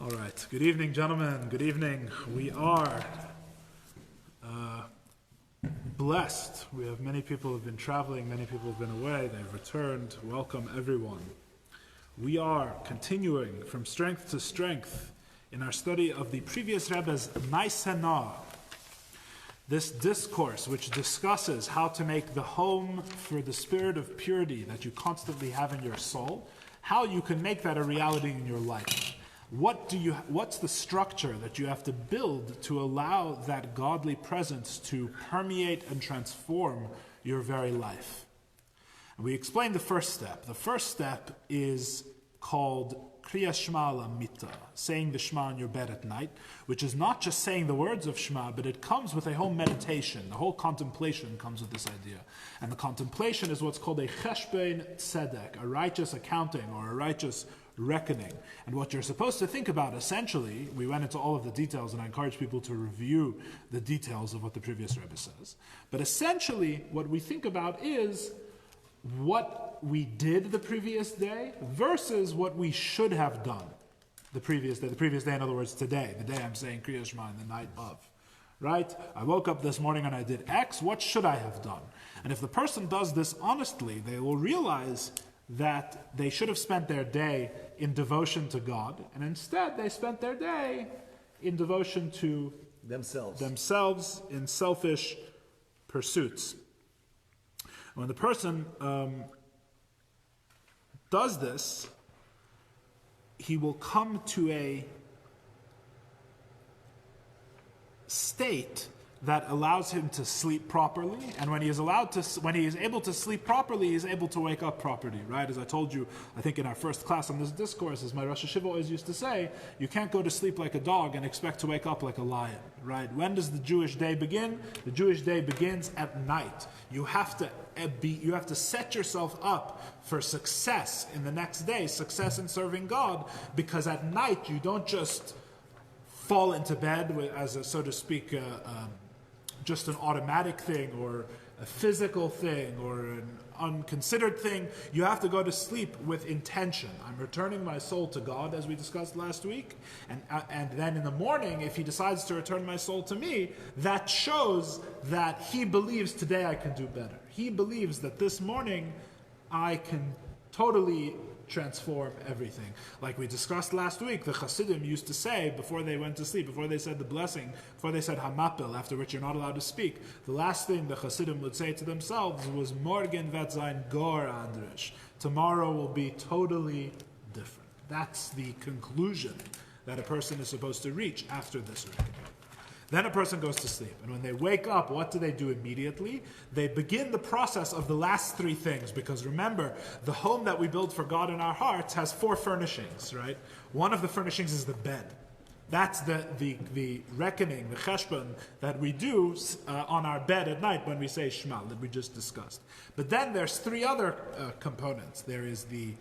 All right. Good evening, gentlemen. Good evening. We are blessed. We have many people who have been traveling, many people have been away, they've returned. Welcome, everyone. We are continuing from strength to strength in our study of the previous Rebbe's Naaseh Na, this discourse which discusses how to make the home for the spirit of purity that you constantly have in your soul, how you can make that a reality in your life. What's the structure that you have to build to allow that godly presence to permeate and transform your very life? And we explained the first step. The first step is called Kriya Shema Lamita, saying the Shema in your bed at night, which is not just saying the words of Shema, but it comes with a whole meditation. The whole contemplation comes with this idea. And the contemplation is what's called a cheshbein tzedek, a righteous accounting or a righteous reckoning. And what you're supposed to think about, essentially, we went into all of the details, and I encourage people to review the details of what the previous Rebbe says. But essentially, what we think about is what we did the previous day versus what we should have done the previous day. The previous day, in other words, today, the day I'm saying Kriya Shema in the night of. Right? I woke up this morning and I did X. What should I have done? And if the person does this honestly, they will realize that they should have spent their day in devotion to God, and instead they spent their day in devotion to themselves in selfish pursuits. When the person does this, he will come to a state that allows him to sleep properly, and when he is able to sleep properly, he is able to wake up properly, right? As I told you, I think in our first class on this discourse, as my Rosh Hashiva always used to say, you can't go to sleep like a dog and expect to wake up like a lion, right? When does the Jewish day begin? The Jewish day begins at night. You have to set yourself up for success in the next day, success in serving God, because at night you don't just fall into bed as a, so to speak, just an automatic thing or a physical thing or an unconsidered thing. You have to go to sleep with intention. I'm returning my soul to God, as we discussed last week, and then in the morning, if he decides to return my soul to me, that shows that he believes today I can do better. He believes that this morning I can totally transform everything. Like we discussed last week, the Chassidim used to say before they went to sleep, before they said the blessing, before they said Hamapil, after which you're not allowed to speak, the last thing the Chassidim would say to themselves was Morgen wird sein gor andrish. Tomorrow will be totally different. That's the conclusion that a person is supposed to reach after this reckoning. Then a person goes to sleep. And when they wake up, what do they do immediately? They begin the process of the last three things. Because remember, the home that we build for God in our hearts has four furnishings, right? One of the furnishings is the bed. That's the reckoning, the cheshbon that we do on our bed at night when we say Shema, that we just discussed. But then there's three other components. There is the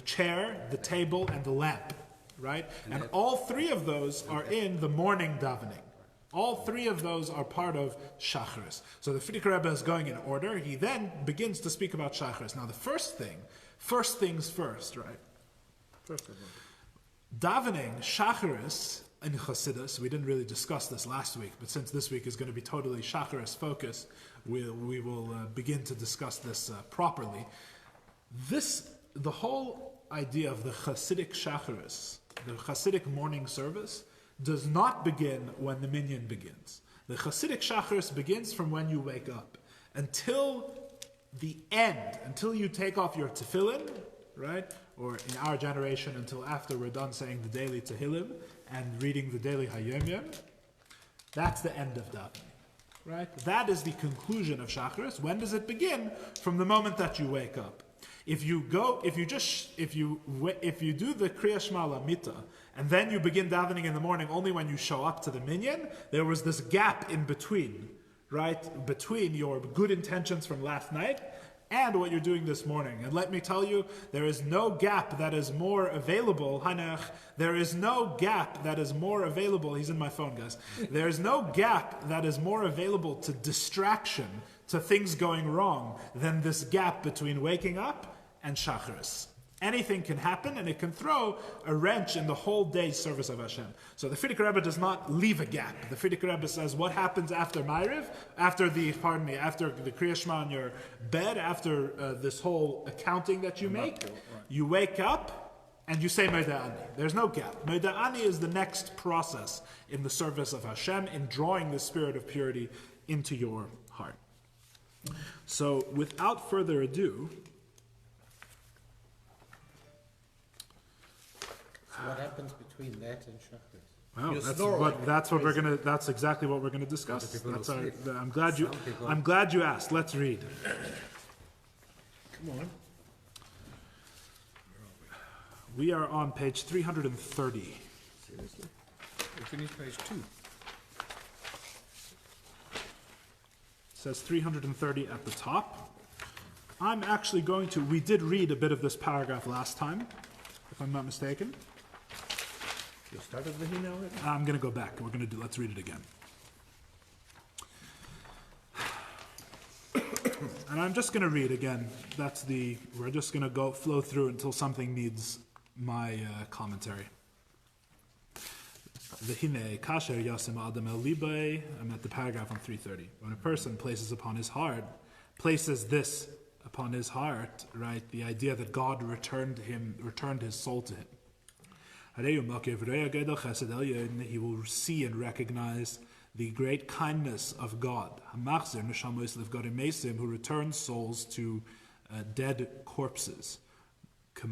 chair, the table, and the lamp. Right? And all three of those are in the morning davening. All three of those are part of Shacharis. So the Chassidic Rebbes is going in order. He then begins to speak about Shacharis. Now the first things first, right? Davening, Shacharis, in Chassidus, we didn't really discuss this last week, but since this week is going to be totally Shacharis focused, we will begin to discuss this properly. The whole idea of the Chassidic Shacharis, the Chassidic morning service, does not begin when the minyan begins. The Chassidic Shacharis begins from when you wake up until the end, until you take off your tefillin, right? Or in our generation, until after we're done saying the daily tehillim and reading the daily hayom. That's the end of davening, right? That is the conclusion of Shacharis. When does it begin? From the moment that you wake up. If you do the Kriya Shema Lamita, and then you begin davening in the morning only when you show up to the minyan, there was this gap in between, right? Between your good intentions from last night and what you're doing this morning. And let me tell you, there is no gap that is more available. There is no gap that is more available. He's in my phone, guys. There is no gap that is more available to distraction, to things going wrong, than this gap between waking up and Shacharis. Anything can happen, and it can throw a wrench in the whole day's service of Hashem. So the Chassidic Rebbe does not leave a gap. The Chassidic Rebbe says what happens after Ma'ariv, after the Kriya Shema on your bed, after this whole accounting that you make, you wake up and you say Modeh Ani. There's no gap. Modeh Ani is the next process in the service of Hashem, in drawing the spirit of purity into your heart. So without further ado, what happens between that and Shacharis? Well, that's exactly what we're gonna discuss. I'm glad you asked. Let's read. Come on. We are on page 330. Seriously? We finished page 2. It says 330 at the top. I'm actually going to. We did read a bit of this paragraph last time, if I'm not mistaken. You started the hymn already? I'm going to go back. Let's read it again. And I'm just going to read again. We're just going to flow through until something needs my commentary. V'hinei kasher yasim adam el libay. I'm at the paragraph on 330. When a person places this upon his heart, right? The idea that God returned his soul to him. He will see and recognize the great kindness of God, who returns souls to dead corpses. As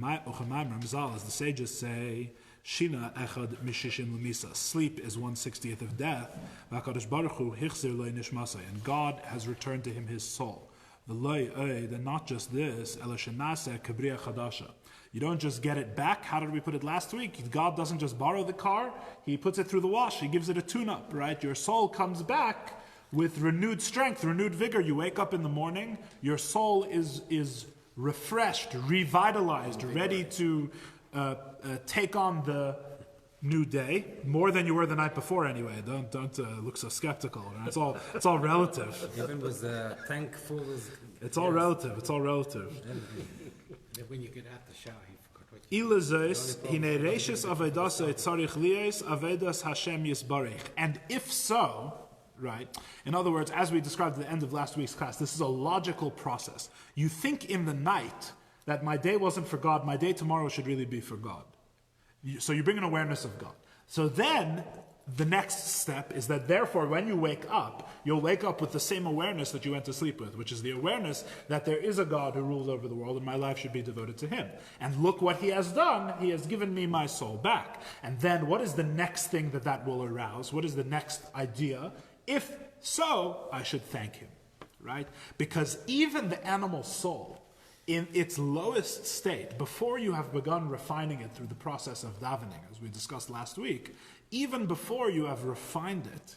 the sages say, sleep is 1/60th of death, and God has returned to him his soul. And not just this, you don't just get it back. How did we put it last week? God doesn't just borrow the car, he puts it through the wash, he gives it a tune-up, right? Your soul comes back with renewed strength, renewed vigor. You wake up in the morning, your soul is refreshed, revitalized, ready to take on the new day, more than you were the night before anyway. Don't look so skeptical. Right? It's all relative. Even with the tank full is... It's all relative. When you get out the shower, you forgot what you... And if so, right, in other words, as we described at the end of last week's class, this is a logical process. You think in the night that my day wasn't for God, my day tomorrow should really be for God. So you bring an awareness of God. So then the next step is that therefore when you wake up, you'll wake up with the same awareness that you went to sleep with, which is the awareness that there is a God who rules over the world and my life should be devoted to him. And look what he has done. He has given me my soul back. And then what is the next thing that will arouse? What is the next idea? If so, I should thank him, right? Because even the animal soul, in its lowest state, before you have begun refining it through the process of davening, as we discussed last week, even before you have refined it,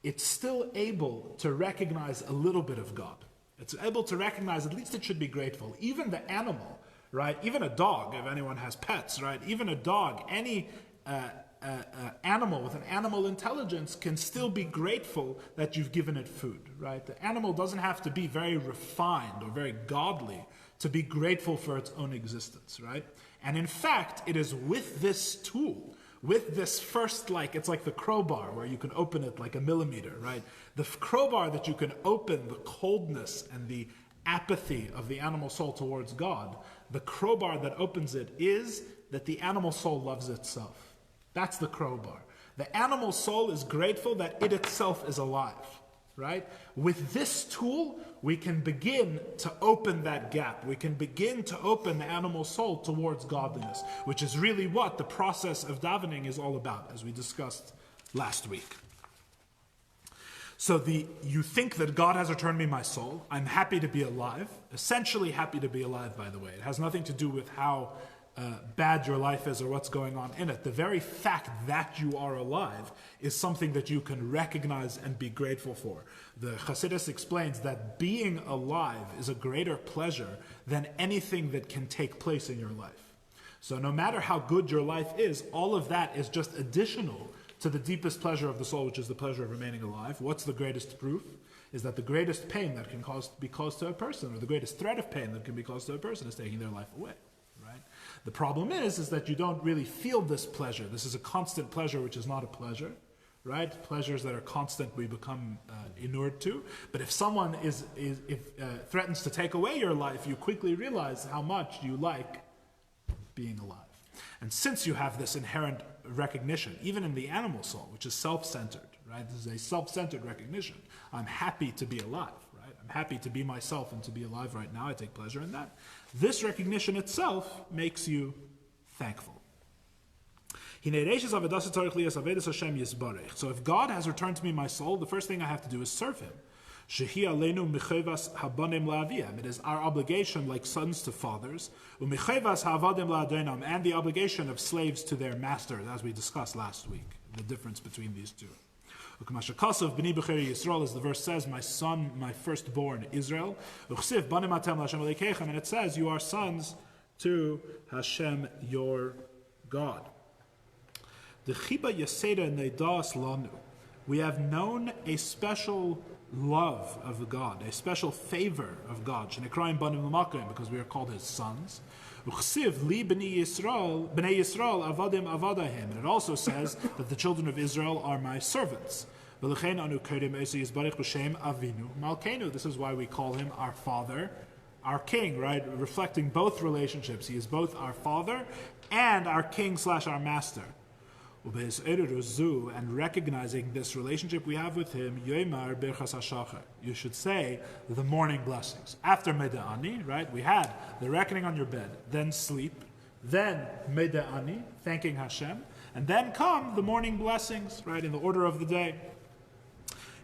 it's still able to recognize a little bit of God. It's able to recognize, at least it should be grateful. Even the animal, right? Even a dog, if anyone has pets, right? Even a dog, any animal with an animal intelligence can still be grateful that you've given it food, right? The animal doesn't have to be very refined or very godly to be grateful for its own existence, right? And in fact, it is with this tool, with this first, it's like the crowbar where you can open it like a millimeter, right? The crowbar that you can open the coldness and the apathy of the animal soul towards God, the crowbar that opens it is that the animal soul loves itself. That's the crowbar. The animal soul is grateful that it itself is alive, right? With this tool, we can begin to open that gap. We can begin to open the animal soul towards godliness, which is really what the process of davening is all about, as we discussed last week. So you think that God has returned me my soul. I'm happy to be alive. Essentially happy to be alive, by the way. It has nothing to do with how bad your life is or what's going on in it. The very fact that you are alive is something that you can recognize and be grateful for. The Chassidus explains that being alive is a greater pleasure than anything that can take place in your life. So no matter how good your life is, all of that is just additional to the deepest pleasure of the soul, which is the pleasure of remaining alive. What's the greatest proof? Is that the greatest pain that can be caused to a person, or the greatest threat of pain that can be caused to a person, is taking their life away. The problem is that you don't really feel this pleasure. This is a constant pleasure, which is not a pleasure, right? Pleasures that are constant, we become inured to. But if someone threatens to take away your life, you quickly realize how much you like being alive. And since you have this inherent recognition, even in the animal soul, which is self-centered, right? This is a self-centered recognition. I'm happy to be alive, right? I'm happy to be myself and to be alive right now. I take pleasure in that. This recognition itself makes you thankful. So if God has returned to me my soul, the first thing I have to do is serve him. It is our obligation, like sons to fathers, and the obligation of slaves to their masters, as we discussed last week, the difference between these two. As the verse says, my son, my firstborn, Israel. And it says, you are sons to Hashem, your God. We have known a special love of God, a special favor of God, because we are called his sons. And it also says that the children of Israel are my servants. This is why we call him our father, our king, right? Reflecting both relationships. He is both our father and our king / our master. And recognizing this relationship we have with him, you should say the morning blessings. After Meda'ani, right, we had the reckoning on your bed, then sleep, then Meda'ani, thanking Hashem, and then come the morning blessings, right, in the order of the day.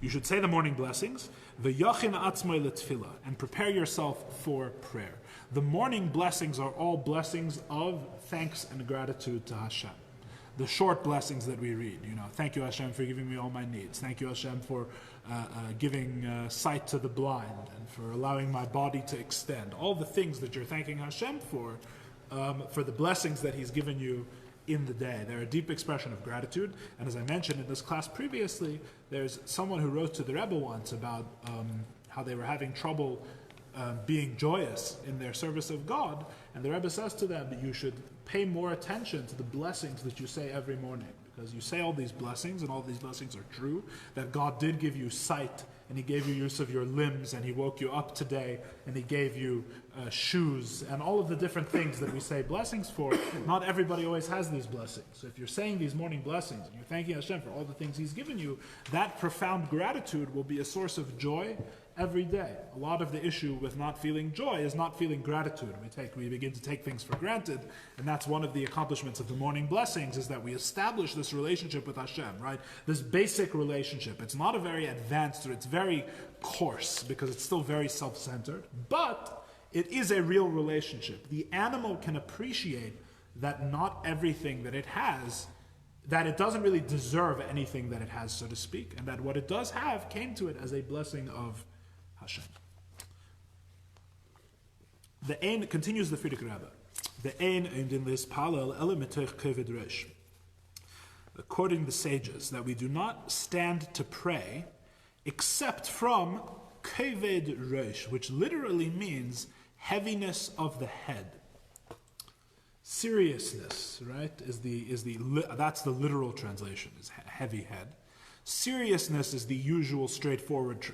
You should say the morning blessings, and prepare yourself for prayer. The morning blessings are all blessings of thanks and gratitude to Hashem. The short blessings that we read, thank you Hashem for giving me all my needs. Thank you Hashem for giving sight to the blind and for allowing my body to extend. All the things that you're thanking Hashem for the blessings that he's given you in the day. They're a deep expression of gratitude. And as I mentioned in this class previously, there's someone who wrote to the Rebbe once about how they were having trouble being joyous in their service of God, and the Rebbe says to them that you should pay more attention to the blessings that you say every morning, because you say all these blessings, and all these blessings are true, that God did give you sight, and he gave you use of your limbs, and he woke you up today, and he gave you shoes, and all of the different things that we say blessings for. Not everybody always has these blessings. So if you're saying these morning blessings, and you're thanking Hashem for all the things he's given you, that profound gratitude will be a source of joy every day. A lot of the issue with not feeling joy is not feeling gratitude. We begin to take things for granted, and that's one of the accomplishments of the morning blessings, is that we establish this relationship with Hashem, right? This basic relationship. It's not a very advanced, or it's very coarse, because it's still very self-centered, but it is a real relationship. The animal can appreciate that not everything that it has, that it doesn't really deserve anything that it has, so to speak, and that what it does have came to it as a blessing of Hashem. The Ein continues the Chassidic Rebbes. The Ein in this parallel elemetoch kaved resh. According to the sages, that we do not stand to pray except from kaved resh, which literally means heaviness of the head. Seriousness, right, that's the literal translation, is heavy head. Seriousness is the usual straightforward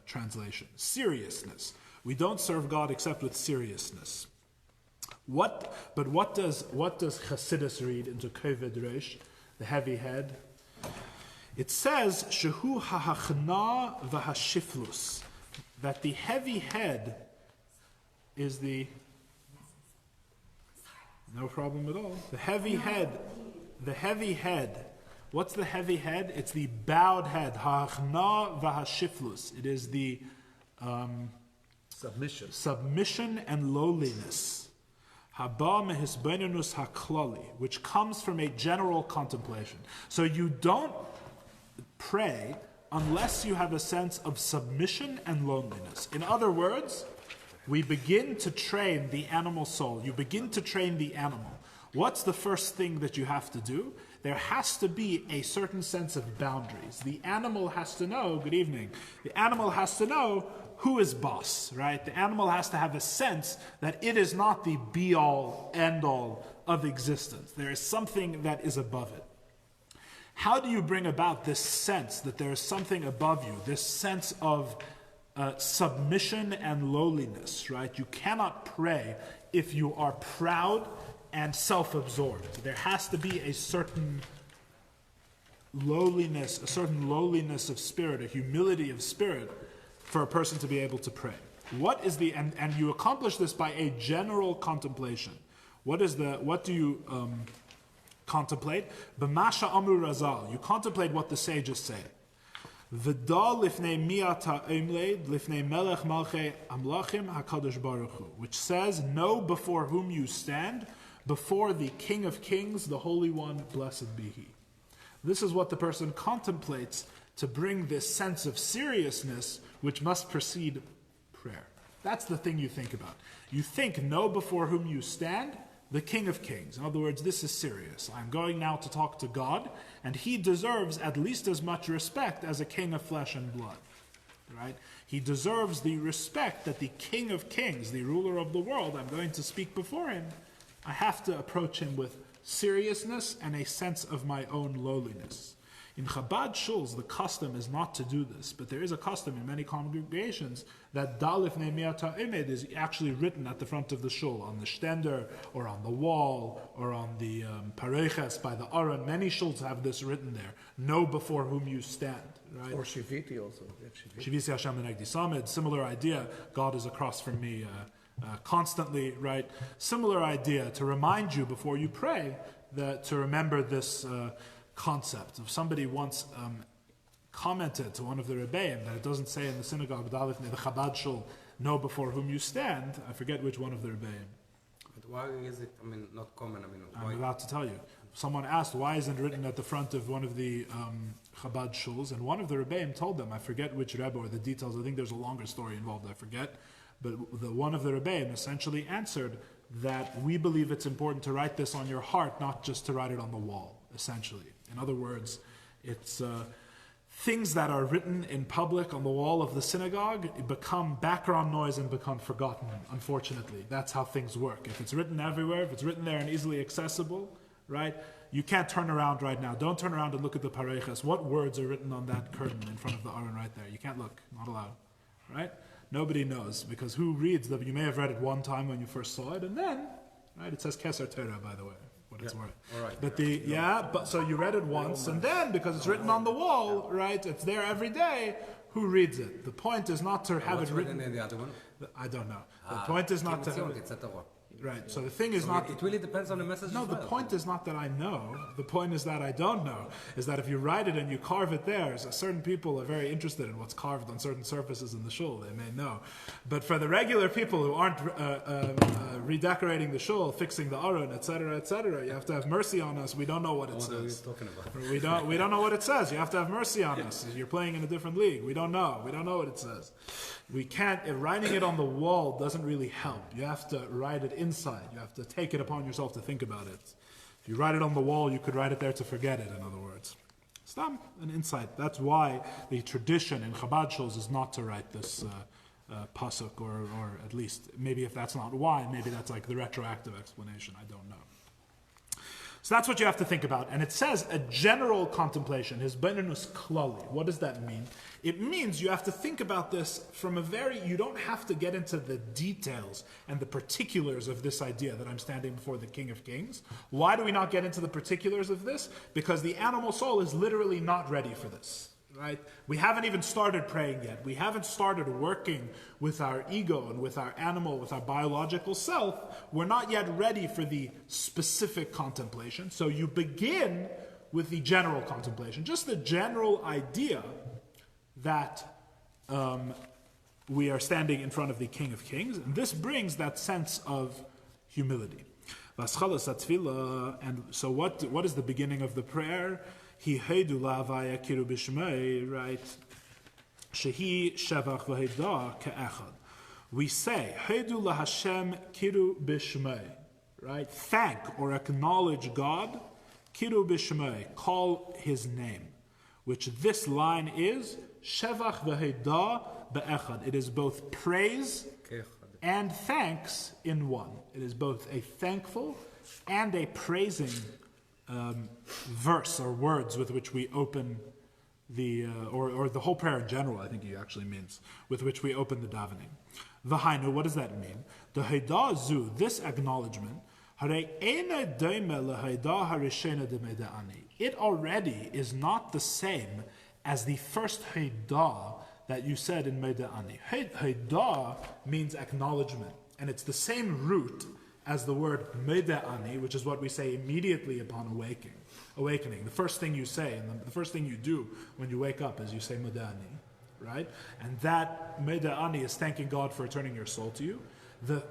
translation. Seriousness. We don't serve God except with seriousness. What does Chassidus read into kaved resh, the heavy head? It says shehu hahachna v'hashiflus, that the heavy head is the no problem at all. The heavy head. What's the heavy head? It's the bowed head. Ha'achna v'hashiflus. It is the submission and lowliness. Haba mehisbenenus haklali, which comes from a general contemplation. So you don't pray unless you have a sense of submission and loneliness. In other words, we begin to train the animal soul. You begin to train the animal. What's the first thing that you have to do? There has to be a certain sense of boundaries. The animal has to know, good evening, the animal has to know who is boss, right? The animal has to have a sense that it is not the be-all, end-all of existence. There is something that is above it. How do you bring about this sense that there is something above you, this sense of submission and lowliness, right? You cannot pray if you are proud and self-absorbed. There has to be a certain lowliness of spirit, a humility of spirit for a person to be able to pray. What is the, and you accomplish this by a general contemplation. What do you contemplate? B'masha amru razal. You contemplate what the sages say. V'da lifnei mi'ata omled lifnei melech malchei amlachim hakadosh baruch hu, which says, know before whom you stand, before the King of Kings, the Holy One, blessed be He. This is what the person contemplates to bring this sense of seriousness which must precede prayer. That's the thing you think about. You think, know before whom you stand, the King of Kings. In other words, this is serious. I'm going now to talk to God, and He deserves at least as much respect as a king of flesh and blood. Right? He deserves the respect that the King of Kings, the ruler of the world, I'm going to speak before Him. I have to approach Him with seriousness and a sense of my own lowliness. In Chabad shuls, the custom is not to do this, but there is a custom in many congregations that Dalif Ne'miata Emed is actually written at the front of the shul, on the stender, or on the wall, or on the pareches by the aron. Many shuls have this written there. Know before whom you stand. Right? Or Shiviti also. Shivisi Hashem Benegdi Samid, similar idea. God is across from me constantly, right? Similar idea to remind you before you pray that to remember this concept. If somebody once commented to one of the Rebbeim that it doesn't say in the synagogue, the Chabad shul, know before whom you stand, I forget which one of the Rebbeim. But why is it, not common? I'm about to tell you. Someone asked, why isn't it written at the front of one of the Chabad shuls? And one of the Rebbeim told them, I forget which Rebbe or the details, I think there's a longer story involved, I forget. But one of the Rebbeim essentially answered that we believe it's important to write this on your heart, not just to write it on the wall, essentially. In other words, it's things that are written in public on the wall of the synagogue become background noise and become forgotten, unfortunately. That's how things work. If it's written everywhere, if it's written there and easily accessible, right, you can't turn around right now. Don't turn around and look at the pareches. What words are written on that curtain in front of the aron right there? You can't look. Not allowed. Right? Nobody knows, because who reads them? You may have read it one time when you first saw it, and then, right, it says Keser Torah, by the way. What it's worth. All right. But so you read it once, and then because it's written on the wall, right? It's there every day. Who reads it? The point is not to have it written. In the other one? I don't know. The point is not to have it. Right. So the thing is not. It really depends on the message. No, the point is not that I know. The point is that I don't know. Is that if you write it and you carve it there, so certain people are very interested in what's carved on certain surfaces in the shul. They may know, but for the regular people who aren't redecorating the shul, fixing the aron, etc., you have to have mercy on us. We don't know what it says. What are you talking We about? don't know what it says. You have to have mercy on us. You're playing in a different league. We don't know. We don't know what it says. We can't. Writing it on the wall doesn't really help. You have to write it inside. You have to take it upon yourself to think about it. If you write it on the wall, you could write it there to forget it, in other words. It's not an insight. That's why the tradition in Chabad shuls is not to write this pasuk, or at least, maybe if that's not why, maybe that's like the retroactive explanation. I don't know. So that's what you have to think about. And it says a general contemplation, his benenus klali. What does that mean? It means you have to think about this from you don't have to get into the details and the particulars of this idea that I'm standing before the King of Kings. Why do we not get into the particulars of this? Because the animal soul is literally not ready for this. Right? We haven't even started praying yet. We haven't started working with our ego and with our animal, with our biological self. We're not yet ready for the specific contemplation. So you begin with the general contemplation, just the general idea that we are standing in front of the King of Kings. And this brings that sense of humility. And so what is the beginning of the prayer? Hi heidu la'avaya kiru b'shmei, right? Shehi shevach v'heidah ke'echad. We say, heidu la'Hashem kiru b'shmei, right? Thank or acknowledge God. Kiru b'shmei, call his name. Which this line is, Shevach v'heidah be'echad. It is both praise and thanks in one. It is both a thankful and a praising verse or words with which we open the, or the whole prayer in general, I think he actually means, with which we open the davening. V'hainu, what does that mean? The heidah zu, this acknowledgement, it already is not the same as the first heidah that you said in Meida'ani. Heidah means acknowledgement, and it's the same root as the word Meida'ani, which is what we say immediately upon awakening. The first thing you say, and the first thing you do when you wake up is you say Meida'ani, right? And that Meida'ani is thanking God for returning your soul to you. The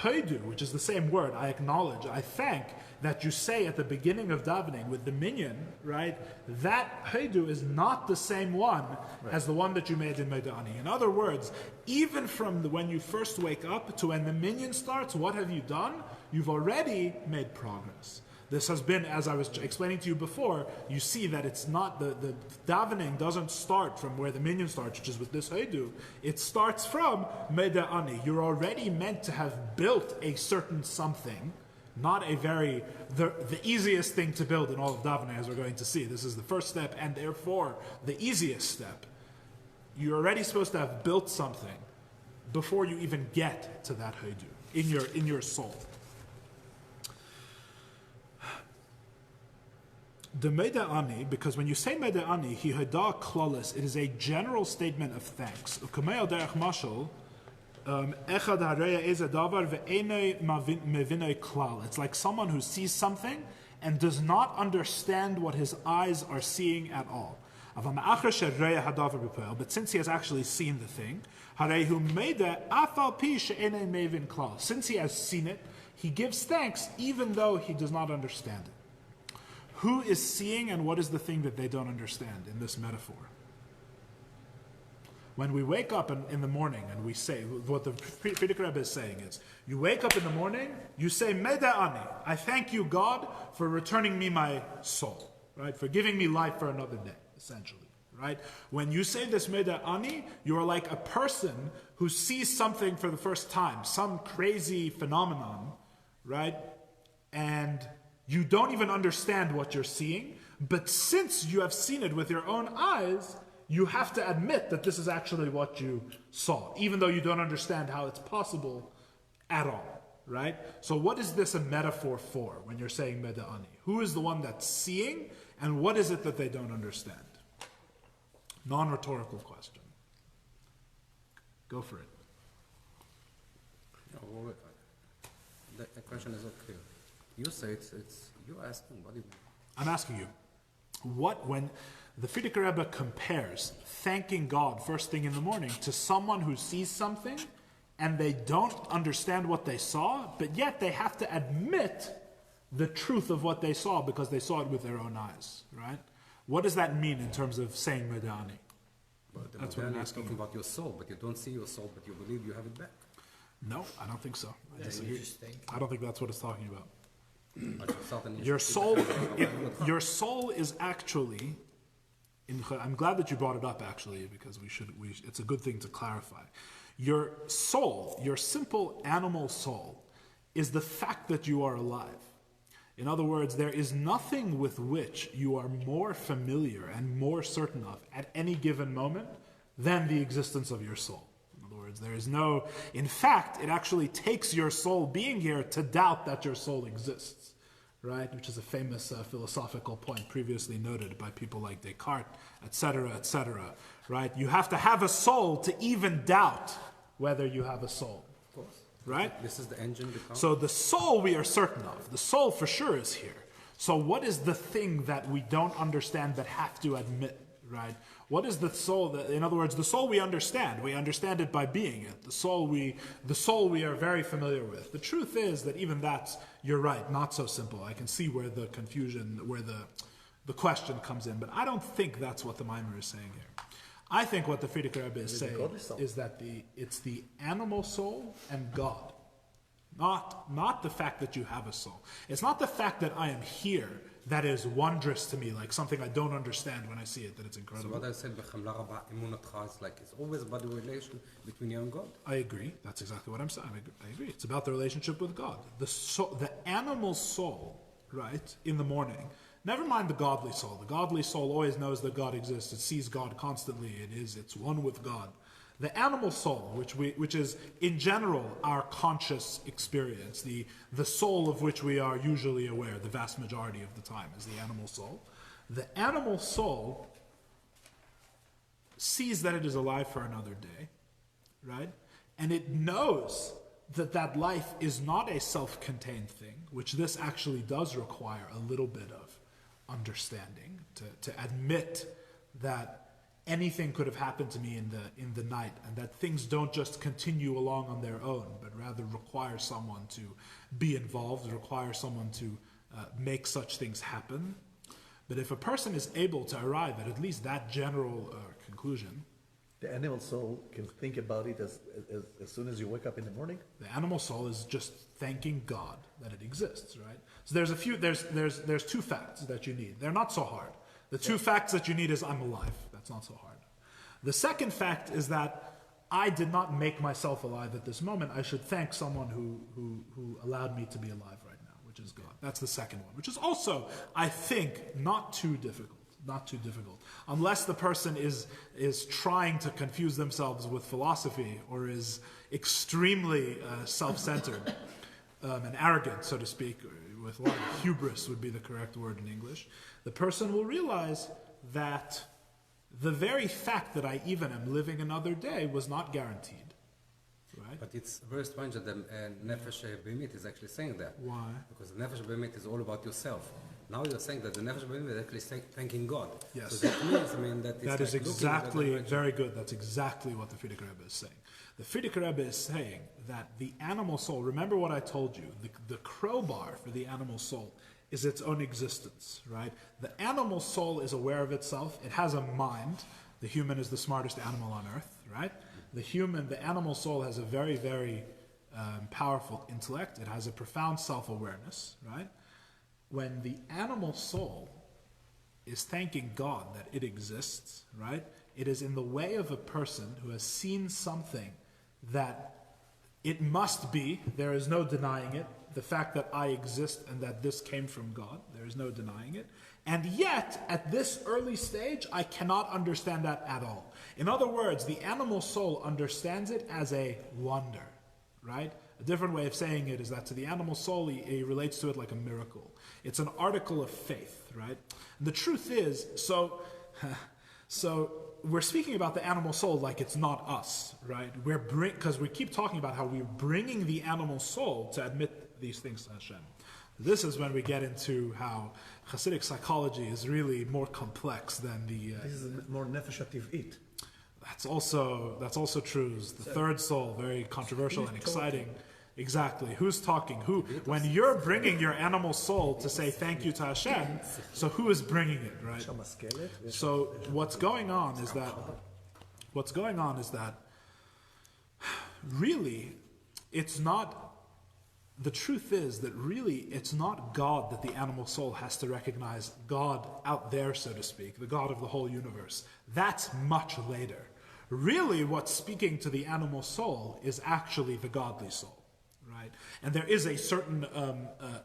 Heidu, which is the same word, I acknowledge, I thank, that you say at the beginning of davening with the minyan, right? That Heidu is not the same one as the one that you made in Meida'ani. In other words, even from when you first wake up to when the minyan starts, what have you done? You've already made progress. This has been, as I was explaining to you before, you see that it's not, the davening doesn't start from where the minyan starts, which is with this Heidu. It starts from Meida'ani. You're already meant to have built a certain something, not a very, the easiest thing to build in all of davening, as we're going to see. This is the first step, and therefore the easiest step. You're already supposed to have built something before you even get to that Heidu in your soul. The Meida'ani, because when you say Meida'ani, hi hada klalis, it is a general statement of thanks. U'kamei derech mashal, echad hareya ez davar ve'enei mevinei klal. It's like someone who sees something and does not understand what his eyes are seeing at all. But since he has actually seen the thing, since he has seen it, he gives thanks even though he does not understand it. Who is seeing and what is the thing that they don't understand in this metaphor? When we wake up in the morning and we say, what the Chassidic Rebbes is saying is, you wake up in the morning, you say, Meida'ani, I thank you, God, for returning me my soul, right? For giving me life for another day, essentially, right? When you say this Meida'ani, you are like a person who sees something for the first time, some crazy phenomenon, right? And you don't even understand what you're seeing, but since you have seen it with your own eyes, you have to admit that this is actually what you saw, even though you don't understand how it's possible at all, right? So what is this a metaphor for when you're saying Meida'ani? Who is the one that's seeing, and what is it that they don't understand? Non-rhetorical question. Go for it. No, the question is not clear. You say it's you asking, what do you mean? I'm asking you, when the Chassidic Rebbe compares thanking God first thing in the morning to someone who sees something and they don't understand what they saw, but yet they have to admit the truth of what they saw because they saw it with their own eyes, right? What does that mean in terms of saying Meida'ani? That's what I'm asking. Talking about your soul, but you don't see your soul, but you believe you have it back. No, I don't think so. I don't think that's what it's talking about. Your soul is actually, I'm glad that you brought it up actually, because it's a good thing to clarify. Your soul, your simple animal soul, is the fact that you are alive. In other words, there is nothing with which you are more familiar and more certain of at any given moment than the existence of your soul. In other words, there is no, in fact, it actually takes your soul being here to doubt that your soul exists. Right, which is a famous philosophical point previously noted by people like Descartes, etc., etc. Right, you have to have a soul to even doubt whether you have a soul. Of course. Right. This is the engine. So the soul we are certain of. The soul for sure is here. So what is the thing that we don't understand but have to admit? Right. What is the soul? In other words, the soul we understand. We understand it by being it. The soul we are very familiar with. The truth is that even that's, you're right, not so simple. I can see where the confusion, where the question comes in, but I don't think that's what the Maimer is saying here. I think what the Chassidic Rebbes is saying is that it's the animal soul and God. Not the fact that you have a soul. It's not the fact that I am here that is wondrous to me, like something I don't understand when I see it, that it's incredible. So what I said, it's like it's always about the relation between you and God. I agree. That's exactly what I'm saying. I agree. It's about the relationship with God. The animal soul, right, in the morning, never mind the godly soul. The godly soul always knows that God exists. It sees God constantly. It's one with God. The animal soul, which is in general our conscious experience, the soul of which we are usually aware, the vast majority of the time, is the animal soul. The animal soul sees that it is alive for another day, right? And it knows that life is not a self-contained thing, which this actually does require a little bit of understanding to admit that anything could have happened to me in the night, and that things don't just continue along on their own, but rather require someone to be involved, require someone to make such things happen. But if a person is able to arrive at least that general conclusion, the animal soul can think about it as soon as you wake up in the morning. The animal soul is just thanking God that it exists, right? So there's two facts that you need. They're not so hard. The two facts that you need is I'm alive. That's not so hard. The second fact is that I did not make myself alive at this moment. I should thank someone who allowed me to be alive right now, which is God. That's the second one, which is also, I think, not too difficult. Not too difficult. Unless the person is trying to confuse themselves with philosophy or is extremely self-centered and arrogant, so to speak, with a lot of hubris would be the correct word in English, the person will realize that the very fact that I even am living another day was not guaranteed. Right? But it's very strange that the Nefesh Behemit is actually saying that. Why? Because the Nefesh Behemit is all about yourself. Now you're saying that the Nefesh Behemit is actually thanking God. Yes. So that means, that it's that is like exactly, very good. That's exactly what the Chassidic Rebbes is saying. The Chassidic Rebbes is saying that the animal soul, remember what I told you, the crowbar for the animal soul is its own existence, right? The animal soul is aware of itself. It has a mind. The human is the smartest animal on earth, right? The animal soul has a very, very powerful intellect. It has a profound self-awareness, right? When the animal soul is thanking God that it exists, right? It is in the way of a person who has seen something that it must be, there is no denying it, the fact that I exist and that this came from God, there is no denying it. And yet, at this early stage, I cannot understand that at all. In other words, the animal soul understands it as a wonder, right? A different way of saying it is that to the animal soul, he relates to it like a miracle. It's an article of faith, right? And the truth is, so we're speaking about the animal soul like it's not us, right? Because we keep talking about how we're bringing the animal soul to admit these things to Hashem. This is when we get into how Chassidic psychology is really more complex than the... This is more nefesh hativ'it. That's also true. The third soul, very controversial and exciting. Exactly. Who's talking? Who? When you're bringing your animal soul to say thank you to Hashem, so who is bringing it, right? So what's going on is that really it's not... The truth is that really it's not God that the animal soul has to recognize, God out there, so to speak, the God of the whole universe. That's much later. Really what's speaking to the animal soul is actually the godly soul. Right? And there is a certain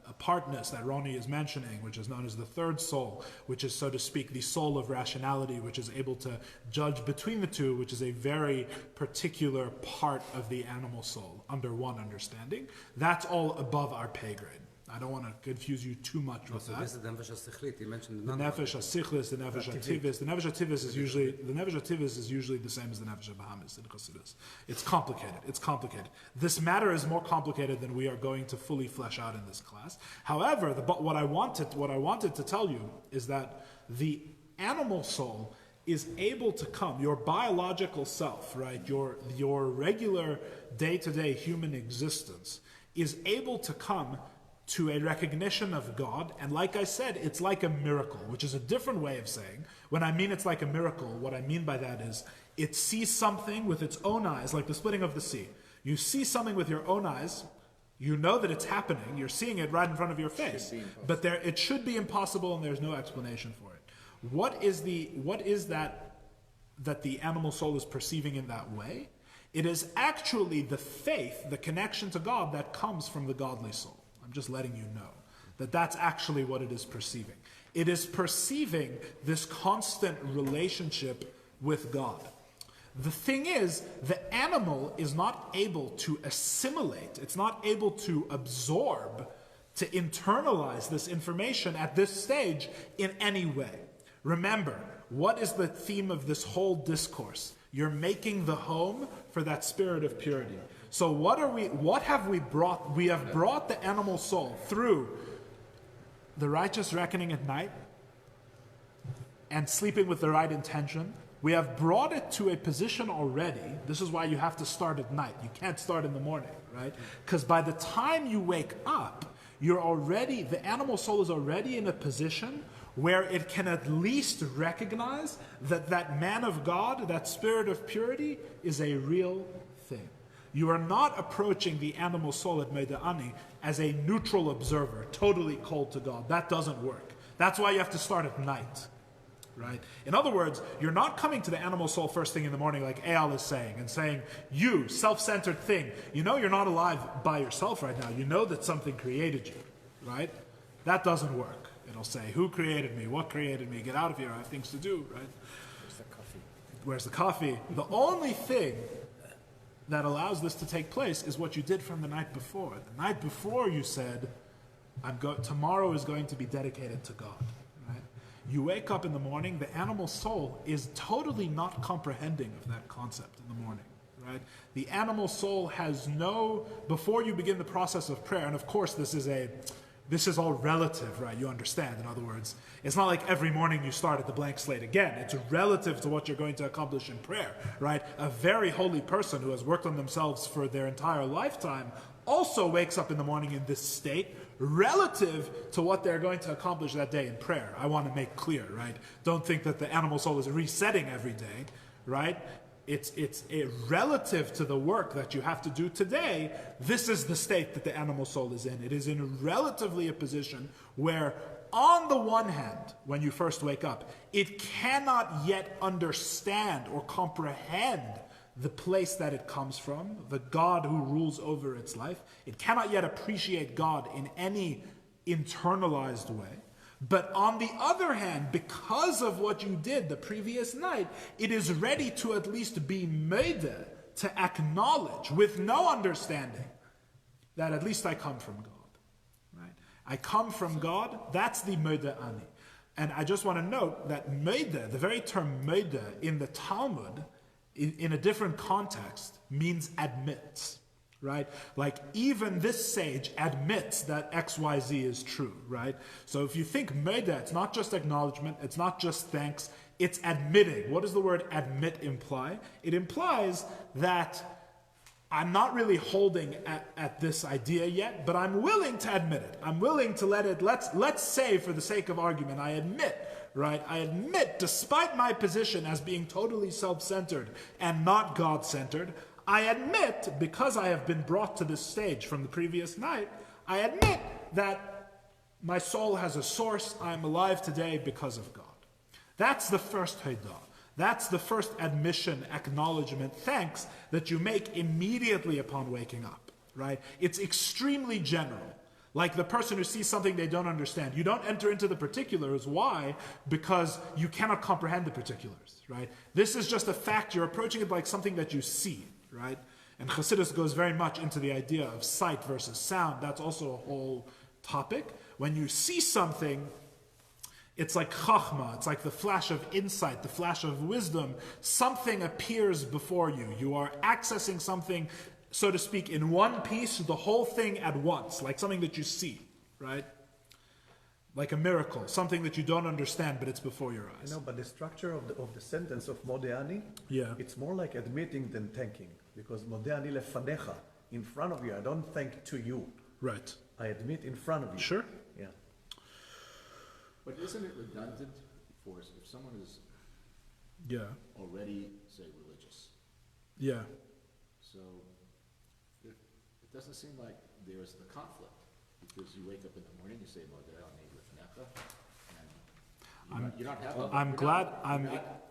apartness that Ronnie is mentioning, which is known as the third soul, which is, so to speak, the soul of rationality, which is able to judge between the two, which is a very particular part of the animal soul, under one understanding. That's all above our pay grade. I don't want to confuse you too much with that. This is the Nefesh HaSichlit. You mentioned the Nefesh HaSichlis, the Nefesh HaTivis. The Nefesh HaTivis is usually the same as the Nefesh HaBahamis in Chassidus. It's complicated. This matter is more complicated than we are going to fully flesh out in this class. However, what I wanted to tell you is that the animal soul is able to come, your biological self, right, your regular day-to-day human existence is able to come to a recognition of God, and like I said, it's like a miracle, which is a different way of saying, when I mean it's like a miracle, what I mean by that is, it sees something with its own eyes, like the splitting of the sea. You see something with your own eyes, You know that it's happening. You're seeing it right in front of your face. But it should be impossible, and there's no explanation for it. What is that the animal soul is perceiving in that way? It is actually the faith, the connection to God that comes from the godly soul. I'm just letting you know that that's actually what it is perceiving. It is perceiving this constant relationship with God. The thing is, the animal is not able to assimilate, it's not able to absorb, to internalize this information at this stage in any way. Remember, what is the theme of this whole discourse? You're making the home for that spirit of purity. So what have we brought? We have brought the animal soul through the righteous reckoning at night and sleeping with the right intention. We have brought it to a position already. This is why you have to start at night. You can't start in the morning, right? Because by the time you wake up, the animal soul is already in a position where it can at least recognize that man of God, that spirit of purity, is a real thing. You are not approaching the animal soul at Meida'ani as a neutral observer, totally cold to God. That doesn't work. That's why you have to start at night. Right? In other words, you're not coming to the animal soul first thing in the morning like Eyal is saying, and saying, you, self-centered thing, you know you're not alive by yourself right now. You know that something created you, right? That doesn't work. It'll say, who created me? What created me? Get out of here. I have things to do, right? Where's the coffee? Where's the coffee? The only thing that allows this to take place is what you did from the night before. The night before you said, tomorrow is going to be dedicated to God. You wake up in the morning, the animal soul is totally not comprehending of that concept in the morning, right? The animal soul has before you begin the process of prayer, and of course this is all relative, right? You understand, in other words. It's not like every morning you start at the blank slate again. It's relative to what you're going to accomplish in prayer, right? A very holy person who has worked on themselves for their entire lifetime also wakes up in the morning in this state, relative to what they're going to accomplish that day in prayer. I want to make clear, right? Don't think that the animal soul is resetting every day, right? It's relative to the work that you have to do today. This is the state that the animal soul is in. It is in relatively a position where, on the one hand, when you first wake up, it cannot yet understand or comprehend the place that it comes from, the God who rules over its life. It cannot yet appreciate God in any internalized way. But on the other hand, because of what you did the previous night, it is ready to at least be made to acknowledge with no understanding that at least I come from God. Right? I come from God, that's the Meida'ani. And I just want to note that Meida, the very term Meida in the Talmud, in a different context, means admits, right? Like even this sage admits that XYZ is true, right? So if you think Meida, it's not just acknowledgement, it's not just thanks, it's admitting. What does the word admit imply? It implies that I'm not really holding at this idea yet, but I'm willing to admit it. I'm willing to let's say for the sake of argument, I admit, right? I admit, despite my position as being totally self-centered and not God-centered, I admit, because I have been brought to this stage from the previous night, I admit that my soul has a source. I'm alive today because of God. That's the first Haidah. That's the first admission, acknowledgement, thanks that you make immediately upon waking up, right? It's extremely general. Like the person who sees something they don't understand. You don't enter into the particulars. Why? Because you cannot comprehend the particulars, right? This is just a fact. You're approaching it like something that you see, right? And Chassidus goes very much into the idea of sight versus sound. That's also a whole topic. When you see something, it's like chachma, it's like the flash of insight, the flash of wisdom. Something appears before you. You are accessing something, so to speak, in one piece, the whole thing at once, like something that you see, right? Like a miracle, something that you don't understand, but it's before your eyes. But the structure of the sentence of Modeani, it's more like admitting than thanking. Because Modeani lefanecha, in front of you, I don't thank to you. Right. I admit in front of you. Sure. Yeah. But isn't it redundant for if someone is already, say, religious? Yeah. So if it doesn't seem like there's the conflict, because you wake up in the morning, you say, Modeh Lefnecha, and you're not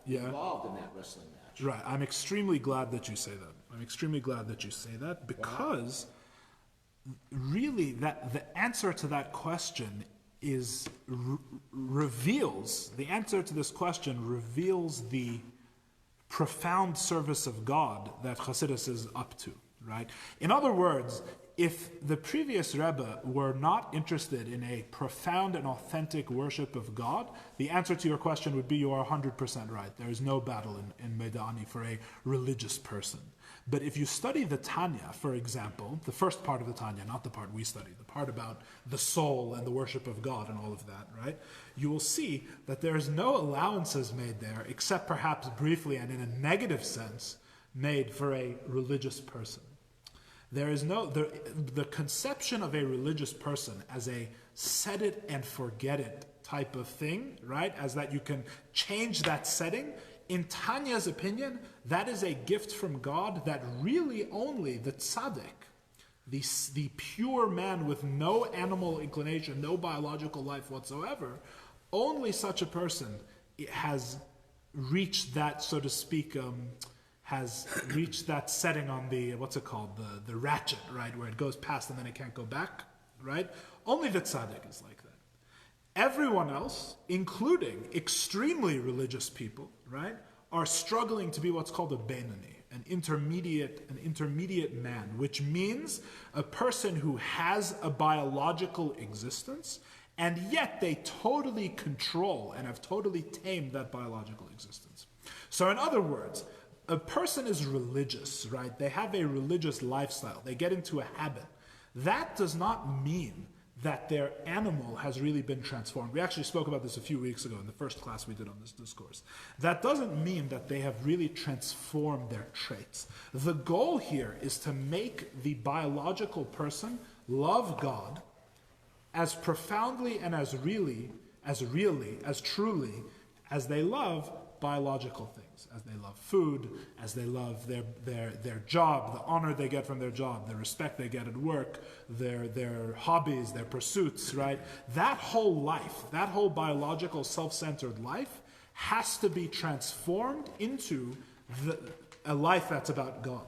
involved in that wrestling match. Right. I'm extremely glad that you say that. Because really that the answer to that question is reveals the profound service of God that Chassidus is up to, right? In other words, if the previous Rebbe were not interested in a profound and authentic worship of God, the answer to your question would be you are 100% right. There is no battle in Medani for a religious person. But if you study the Tanya, for example, the first part of the Tanya, not the part we study, the part about the soul and the worship of God and all of that, right? You will see that there is no allowances made there, except perhaps briefly and in a negative sense, made for a religious person. There is no, the conception of a religious person as a set it and forget it type of thing, right? As that you can change that setting. In Tanya's opinion, that is a gift from God that really only the tzaddik, the pure man with no animal inclination, no biological life whatsoever, only such a person has reached that, so to speak, has reached that setting on the, what's it called, the ratchet, right, where it goes past and then it can't go back, right? Only the tzaddik is like that. Everyone else, including extremely religious people, right, are struggling to be what's called a Beinani, an intermediate man, which means a person who has a biological existence, and yet they totally control and have totally tamed that biological existence. So in other words, a person is religious, right? They have a religious lifestyle. They get into a habit. That does not mean that their animal has really been transformed. We actually spoke about this a few weeks ago in the first class we did on this discourse. That doesn't mean that they have really transformed their traits. The goal here is to make the biological person love God as profoundly and as truly as they love biological things, as they love food, as they love their job, the honor they get from their job, the respect they get at work, their hobbies, their pursuits, right? That whole life, that whole biological self-centered life has to be transformed into a life that's about God.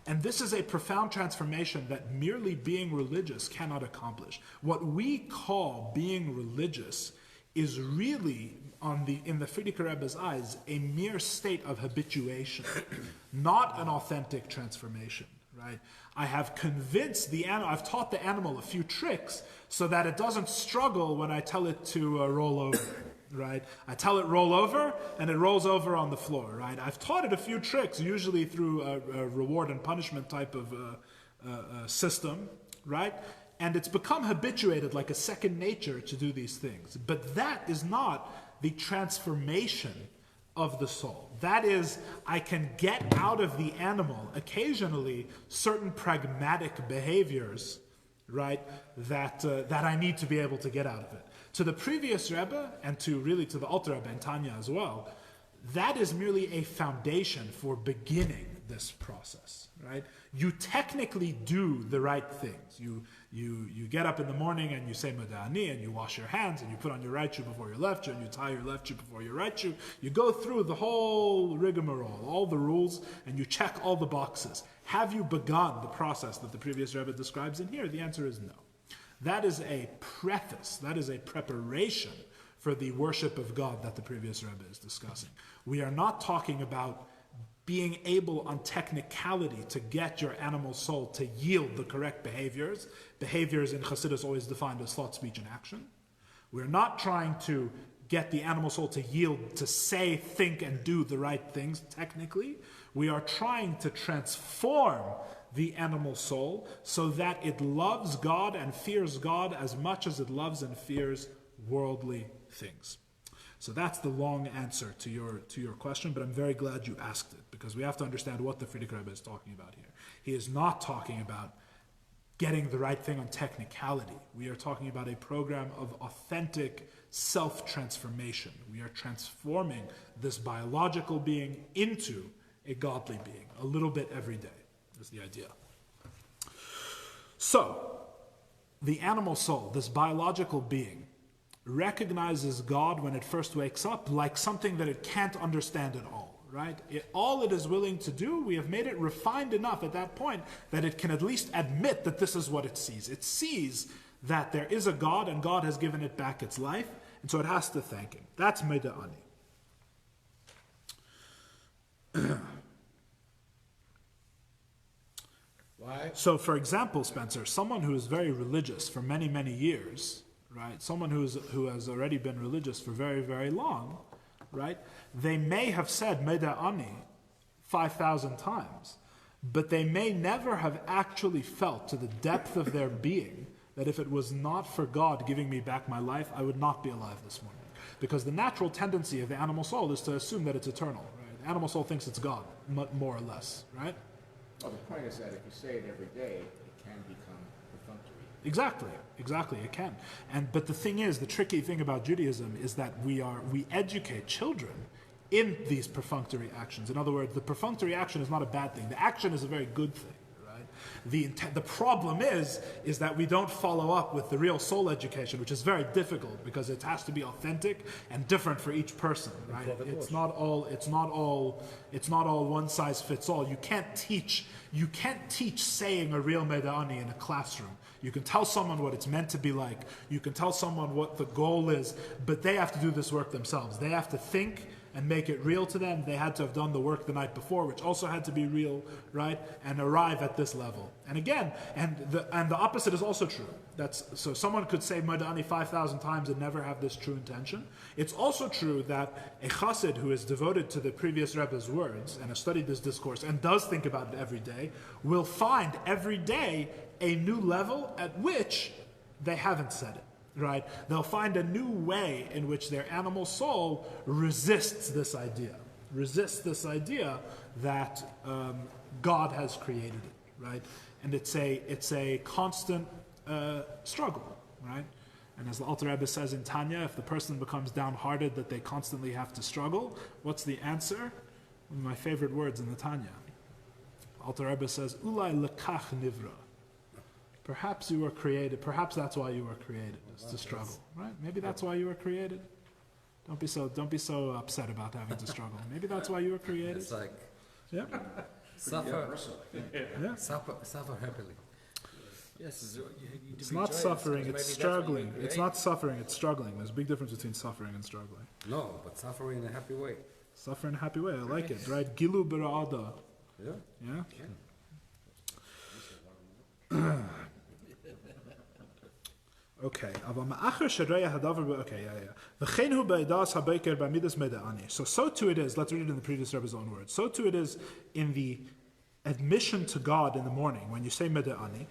And this is a profound transformation that merely being religious cannot accomplish. What we call being religious is really, in the Chassidic Rebbes' eyes, a mere state of habituation, not an authentic transformation, right? I have convinced the animal, I've taught the animal a few tricks so that it doesn't struggle when I tell it to roll over, right? I tell it roll over, and it rolls over on the floor, right? I've taught it a few tricks, usually through a reward and punishment type of system, right? And it's become habituated like a second nature to do these things. But that is not the transformation of the soul. That is, I can get out of the animal occasionally certain pragmatic behaviors, right, that I need to be able to get out of it. To the previous Rebbe, and to the Alter Rebbe and Tanya as well, that is merely a foundation for beginning this process, right? You technically do the right things. You get up in the morning and you say Medani, and you wash your hands, and you put on your right shoe before your left shoe, and you tie your left shoe before your right shoe. You go through the whole rigmarole, all the rules, and you check all the boxes. Have you begun the process that the previous Rebbe describes in here? The answer is no. That is a preface, that is a preparation for the worship of God that the previous Rebbe is discussing. We are not talking about being able on technicality to get your animal soul to yield the correct behaviors. Behaviors in Chassidus always defined as thought, speech, and action. We're not trying to get the animal soul to yield, to say, think, and do the right things technically. We are trying to transform the animal soul so that it loves God and fears God as much as it loves and fears worldly things. So that's the long answer to your question, but I'm very glad you asked it, because we have to understand what the Chassidic Rebbe is talking about here. He is not talking about getting the right thing on technicality. We are talking about a program of authentic self-transformation. We are transforming this biological being into a godly being, a little bit every day, is the idea. So, the animal soul, this biological being, recognizes God when it first wakes up like something that it can't understand at all, right? All it is willing to do, we have made it refined enough at that point that it can at least admit that this is what it sees. It sees that there is a God and God has given it back its life, and so it has to thank him. That's Meida Ani. Why? So, for example, Spencer, someone who is very religious for many, many years, right? Someone who has already been religious for very, very long, right? They may have said Meida Ani 5,000 times, but they may never have actually felt to the depth of their being that if it was not for God giving me back my life, I would not be alive this morning. Because the natural tendency of the animal soul is to assume that it's eternal, right? The animal soul thinks it's God, more or less, right? Well, the point is that if you say it every day, it can become perfunctory. Exactly, it can. But the thing is, the tricky thing about Judaism is that we educate children in these perfunctory actions. In other words, the perfunctory action is not a bad thing. The action is a very good thing. The problem is that we don't follow up with the real soul education, which is very difficult because it has to be authentic and different for each person, right? It's not all one size fits all. You can't teach saying a real Meida Ani in a classroom. You can tell someone what it's meant to be like. You can tell someone what the goal is, but they have to do this work themselves. They have to think and make it real to them. They had to have done the work the night before, which also had to be real, right? And arrive at this level. And again, the opposite is also true. So someone could say Meida Ani 5,000 times and never have this true intention. It's also true that a Chassid who is devoted to the previous Rebbe's words and has studied this discourse and does think about it every day will find every day a new level at which they haven't said it. Right? They'll find a new way in which their animal soul resists this idea that God has created it, right? And it's a constant struggle, right? And as the Alter Rebbe says in Tanya, if the person becomes downhearted that they constantly have to struggle, what's the answer? One of my favorite words in the Tanya. Alter Rebbe says, Ulai lekach nivra. Perhaps you were created. Perhaps that's why you were created, is to struggle, right? Maybe that's why you were created. Don't be so upset about having to struggle. Maybe that's why you were created. It's like Suffer happily. Yes, it's not suffering, it's struggling. It's not suffering, it's struggling. There's a big difference between suffering and struggling. No, but suffering in a happy way. Suffer in a happy way, I like it, right? Gilu b'ra'ada. Yeah? Okay. So too it is, let's read it in the previous Rebbe's own words. So too it is in the admission to God in the morning, when you say Meida Ani,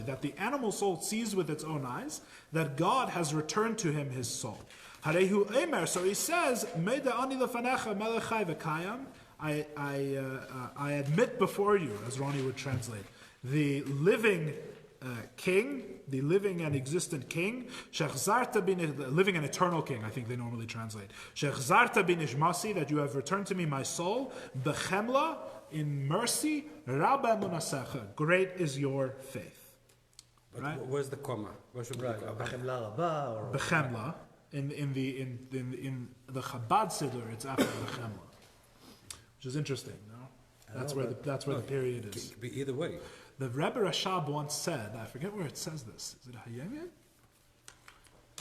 that the animal soul sees with its own eyes that God has returned to him his soul. So he says, Meida Ani lefanecha melech chai v'kayam, I admit before you, as Ronnie would translate, the living king, the living and existent king, living and eternal king, I think they normally translate. That you have returned to me my soul, bechemla, in mercy, rabba munasecha, great is your faith. But right? Where's the comma? Where should be the comma? Bechemla rabba or Bechemla. In the Chabad Siddur, it's after bechemla, which is interesting. No, that's where the period is. It could be either way. The Rebbe Rashab once said, I forget where it says this. Is it Hayemim?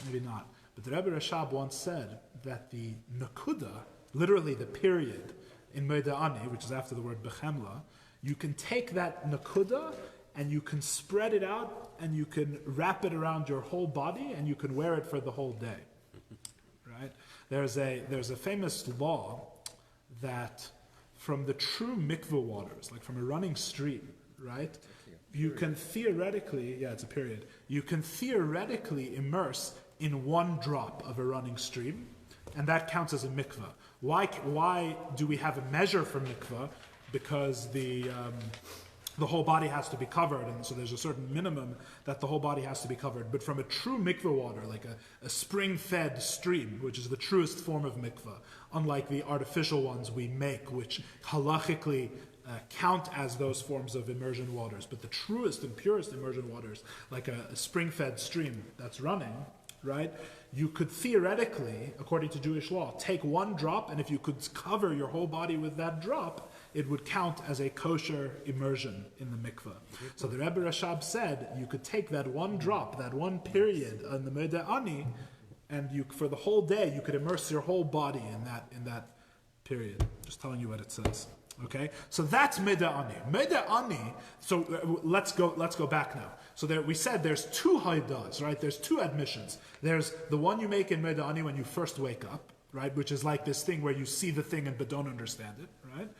Maybe not. But the Rebbe Rashab once said that the nakuda, literally the period in Meida Ani, which is after the word bechemla, you can take that nakuda and you can spread it out and you can wrap it around your whole body and you can wear it for the whole day. Right? There's a famous law that from the true mikveh waters, like from a running stream, right? You can theoretically, it's a period. You can theoretically immerse in one drop of a running stream, and that counts as a mikveh. Why do we have a measure for mikveh? Because the whole body has to be covered, and so there's a certain minimum that the whole body has to be covered. But from a true mikveh water, like a spring-fed stream, which is the truest form of mikveh, unlike the artificial ones we make, which halachically count as those forms of immersion waters. But the truest and purest immersion waters, like a spring-fed stream that's running, right? You could theoretically, according to Jewish law, take one drop, and if you could cover your whole body with that drop, it would count as a kosher immersion in the mikveh. So the Rebbe Rashab said you could take that one drop, that one period on the Modeh Ani, and you, for the whole day, you could immerse your whole body in that period. Just telling you what it says. Okay, so that's Modeh Ani. Modeh Ani. So let's go back now. So there, we said there's two haidas, right? There's two admissions. There's the one you make in Modeh Ani when you first wake up, right? Which is like this thing where you see the thing but don't understand it, right?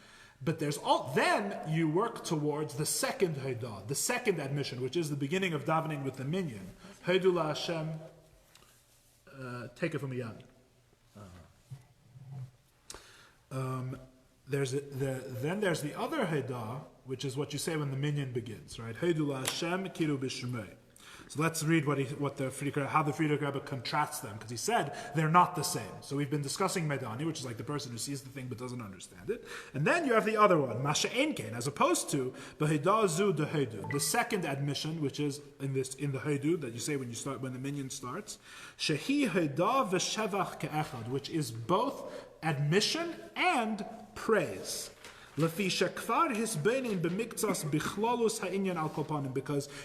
But there's then you work towards the second haidah, the second admission, which is the beginning of davening with the minyan. Haidu la Hashem. Take it from the yad. Then there's the other Haidah, which is what you say when the minyan begins, right? Haidu la Hashem kiru b'shemei. So let's read how the Friedrich Rebbe contrasts them, because he said they're not the same. So we've been discussing Modeh Ani, which is like the person who sees the thing but doesn't understand it. And then you have the other one, Masha Einkein, as opposed to B'Haidah zu de Haidu, the second admission, which is in the Haidu that you say when the minyan starts, Shehi Haidah v'Shevach ke'echad, which is both admission and praise. Because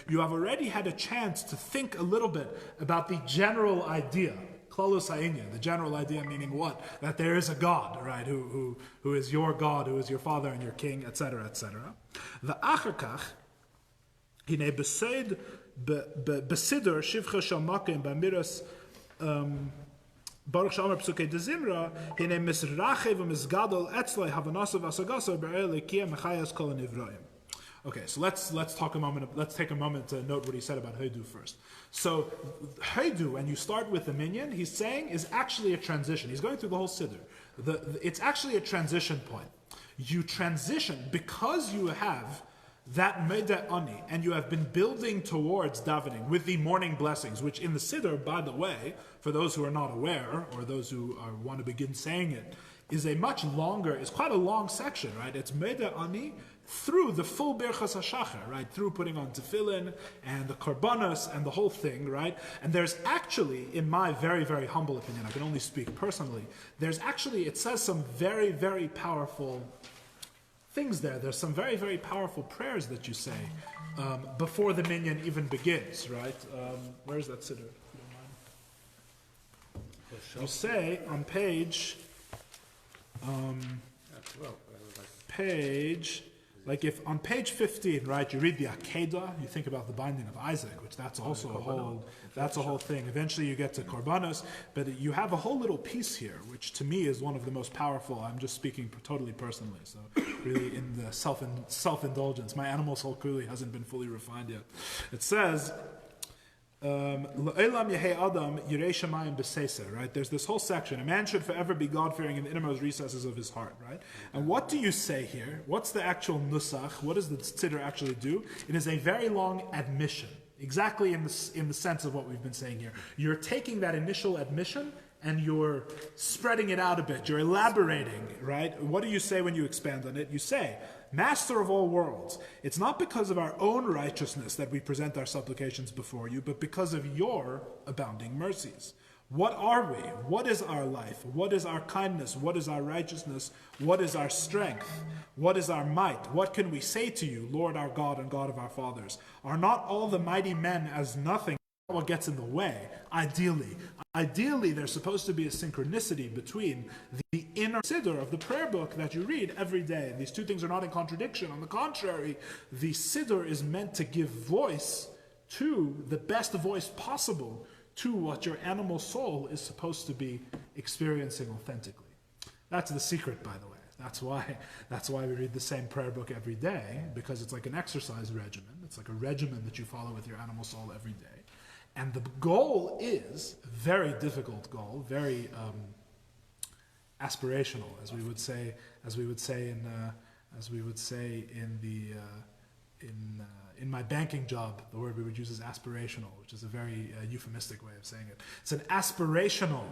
you have already had a chance to think a little bit about the general idea. The general idea meaning what? That there is a God, right? Who is your God, who is your Father and your King, etc., etc. The achakach, hine beseid besidur shivcha shamakim bamiras Baruch Shalom Psukei de Zimra, hine misrachev u'misgadol etzloi havanasav asagasav be'er lekia mechayas kol nivraim. Okay, so let's take a moment to note what he said about Haidu first. So Haidu, when you start with the minyan, he's saying is actually a transition. He's going through the whole siddur. It's actually a transition point. You transition because you have that Modeh Ani, and you have been building towards davening with the morning blessings, which in the Siddur, by the way, for those who are not aware, or those who want to begin saying it, is quite a long section, right? It's Modeh Ani through the full Birchas HaShachar, right? Through putting on tefillin and the korbanos and the whole thing, right? And there's actually, in my very, very humble opinion, I can only speak personally, it says some very, very powerful things there. There's some very, very powerful prayers that you say before the minyan even begins, right? Where's that siddur? You say on page, if on page 15, right, you read the Akedah, you think about the binding of Isaac, which that's also a whole thing. Eventually you get to Korbanos, but you have a whole little piece here, which to me is one of the most powerful. I'm just speaking totally personally, so really in the self-indulgence. My animal soul clearly hasn't been fully refined yet. It says, right? There's this whole section. A man should forever be God-fearing in the innermost recesses of his heart, right? And what do you say here? What's the actual nusach? What does the tziddur actually do? It is a very long admission, exactly in the sense of what we've been saying here. You're taking that initial admission and you're spreading it out a bit. You're elaborating, right? What do you say when you expand on it? You say, Master of all worlds, it's not because of our own righteousness that we present our supplications before you, but because of your abounding mercies. What are we? What is our life? What is our kindness? What is our righteousness? What is our strength? What is our might? What can we say to you, Lord our God and God of our fathers? Are not all the mighty men as nothing? What gets in the way? Ideally, there's supposed to be a synchronicity between the inner siddur of the prayer book that you read every day. These two things are not in contradiction. On the contrary, the siddur is meant to give voice to the best voice possible to what your animal soul is supposed to be experiencing authentically. That's the secret, by the way. That's why we read the same prayer book every day, because it's like an exercise regimen. It's like a regimen that you follow with your animal soul every day. And the goal is very difficult goal, very aspirational, as we would say in my banking job. The word we would use is aspirational, which is a very euphemistic way of saying it. It's an aspirational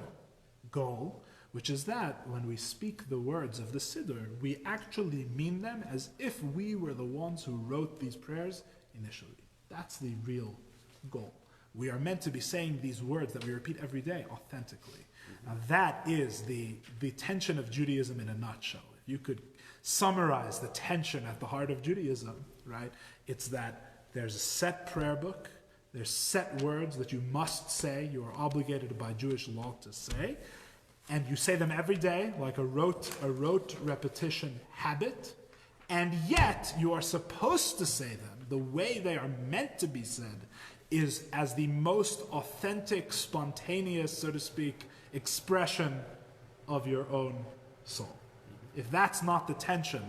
goal, which is that when we speak the words of the Siddur, we actually mean them as if we were the ones who wrote these prayers initially. That's the real goal. We are meant to be saying these words that we repeat every day authentically. Now that is the tension of Judaism in a nutshell. If you could summarize the tension at the heart of Judaism, right? It's that there's a set prayer book, there's set words that you must say, you are obligated by Jewish law to say, and you say them every day like a rote repetition habit, and yet you are supposed to say them the way they are meant to be said is as the most authentic, spontaneous, so to speak, expression of your own soul. If that's not the tension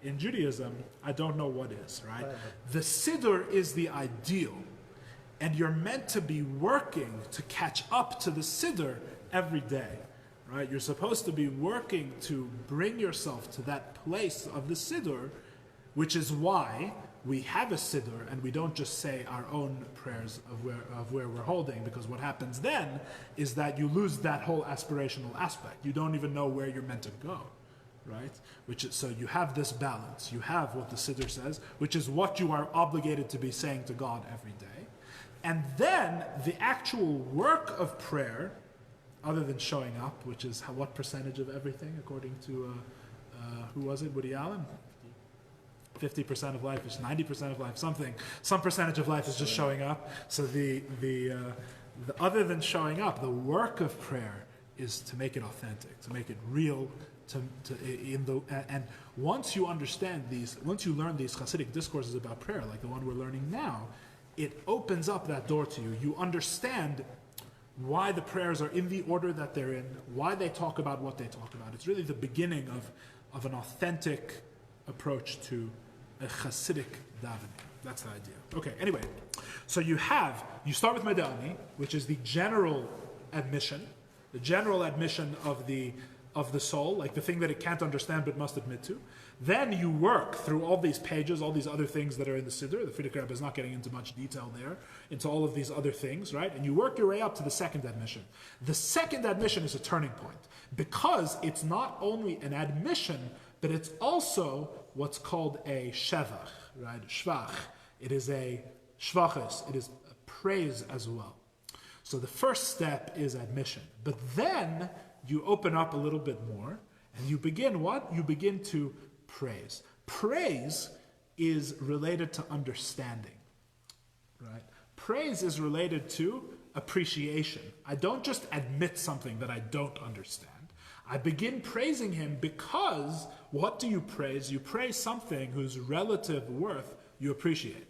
in Judaism, I don't know what is, right? The Siddur is the ideal, and you're meant to be working to catch up to the Siddur every day, right? You're supposed to be working to bring yourself to that place of the Siddur, which is why we have a Siddur and we don't just say our own prayers of where we're holding, because what happens then is that you lose that whole aspirational aspect. You don't even know where you're meant to go, right? So you have this balance. You have what the Siddur says, which is what you are obligated to be saying to God every day. And then the actual work of prayer, other than showing up, which is what percentage of everything, according to, who was it, Woody Allen? 50% of life is 90% of life, some percentage of life is just showing up. So the other than showing up, the work of prayer is to make it authentic, to make it real. And once you understand these, once you learn these Chassidic discourses about prayer, like the one we're learning now, it opens up that door to you. You understand why the prayers are in the order that they're in, why they talk about what they talk about. It's really the beginning of an authentic approach to a Chassidic davening. That's the idea. Okay, anyway, so you start with Madani, which is the general admission of the soul, like the thing that it can't understand but must admit to. Then you work through all these pages, all these other things that are in the Siddur. The Chassidic Rebbes is not getting into much detail there, into all of these other things, right? And you work your way up to the second admission. The second admission is a turning point, because it's not only an admission, but it's also what's called a shevach, right? Shvach. It is a shvachis. It is a praise as well. So the first step is admission. But then you open up a little bit more, and you begin what? You begin to praise. Praise is related to understanding, right? Praise is related to appreciation. I don't just admit something that I don't understand. I begin praising him because what do you praise? You praise something whose relative worth you appreciate.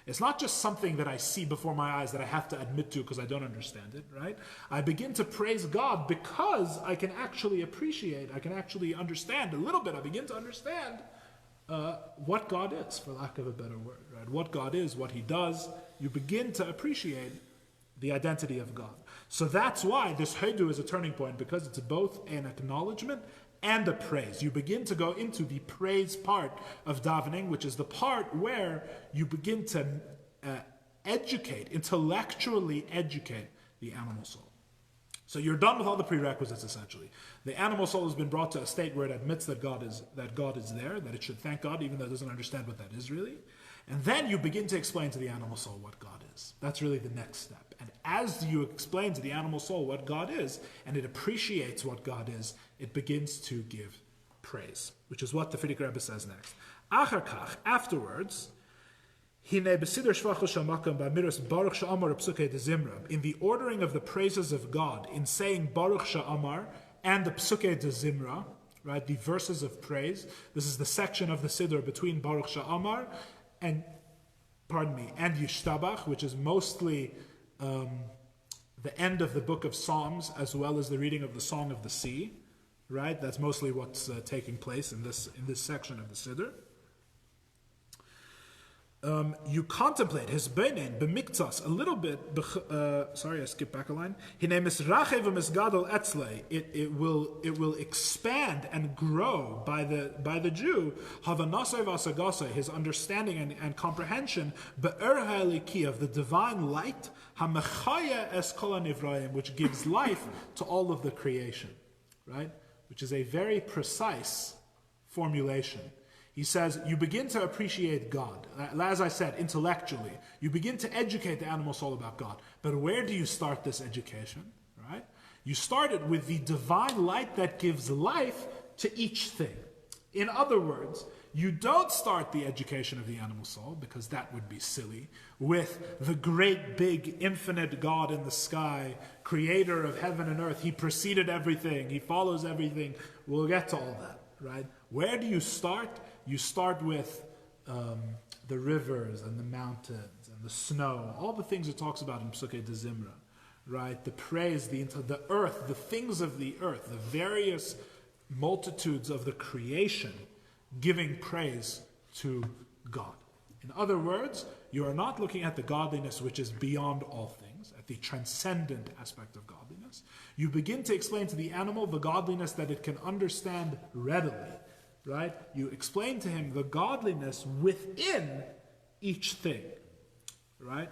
It's not just something that I see before my eyes that I have to admit to because I don't understand it, right? I begin to praise God because I can actually appreciate, I can actually understand a little bit. I begin to understand what God is, for lack of a better word, right? What God is, what he does. You begin to appreciate the identity of God. So that's why this Heidu is a turning point, because it's both an acknowledgement and a praise. You begin to go into the praise part of davening, which is the part where you begin to intellectually educate the animal soul. So you're done with all the prerequisites, essentially. The animal soul has been brought to a state where it admits that God is there, that it should thank God, even though it doesn't understand what that is really. And then you begin to explain to the animal soul what God is. That's really the next step. And as you explain to the animal soul what God is, and it appreciates what God is, it begins to give praise, which is what the Chassidic Rebbes says next. Achar kach, afterwards, in the ordering of the praises of God, in saying Baruch Sha'amar and the Psukei de Zimra, right, the verses of praise. This is the section of the Siddur between Baruch Sha'amar and Yishtabach, which is mostly the end of the book of Psalms, as well as the reading of the Song of the Sea, right? That's mostly what's taking place in this section of the Siddur. You contemplate his beinin b'miktzas a little bit. Sorry, I skipped back a line. It will expand and grow by the Jew. His understanding and comprehension of the divine light, which gives life to all of the creation. right? Which is a very precise formulation. He says, you begin to appreciate God. As I said, intellectually. You begin to educate the animal soul about God. But where do you start this education, right? You start it with the divine light that gives life to each thing. In other words, you don't start the education of the animal soul, because that would be silly, with the great, big, infinite God in the sky, creator of heaven and earth. He preceded everything. He follows everything. We'll get to all that, right? Where do you start? You start with the rivers and the mountains and the snow, all the things it talks about in Psukei de Zimra, right? The praise, the earth, the things of the earth, the various multitudes of the creation, giving praise to God. In other words, you are not looking at the godliness which is beyond all things, at the transcendent aspect of godliness. You begin to explain to the animal the godliness that it can understand readily, right? You explain to him the godliness within each thing, right?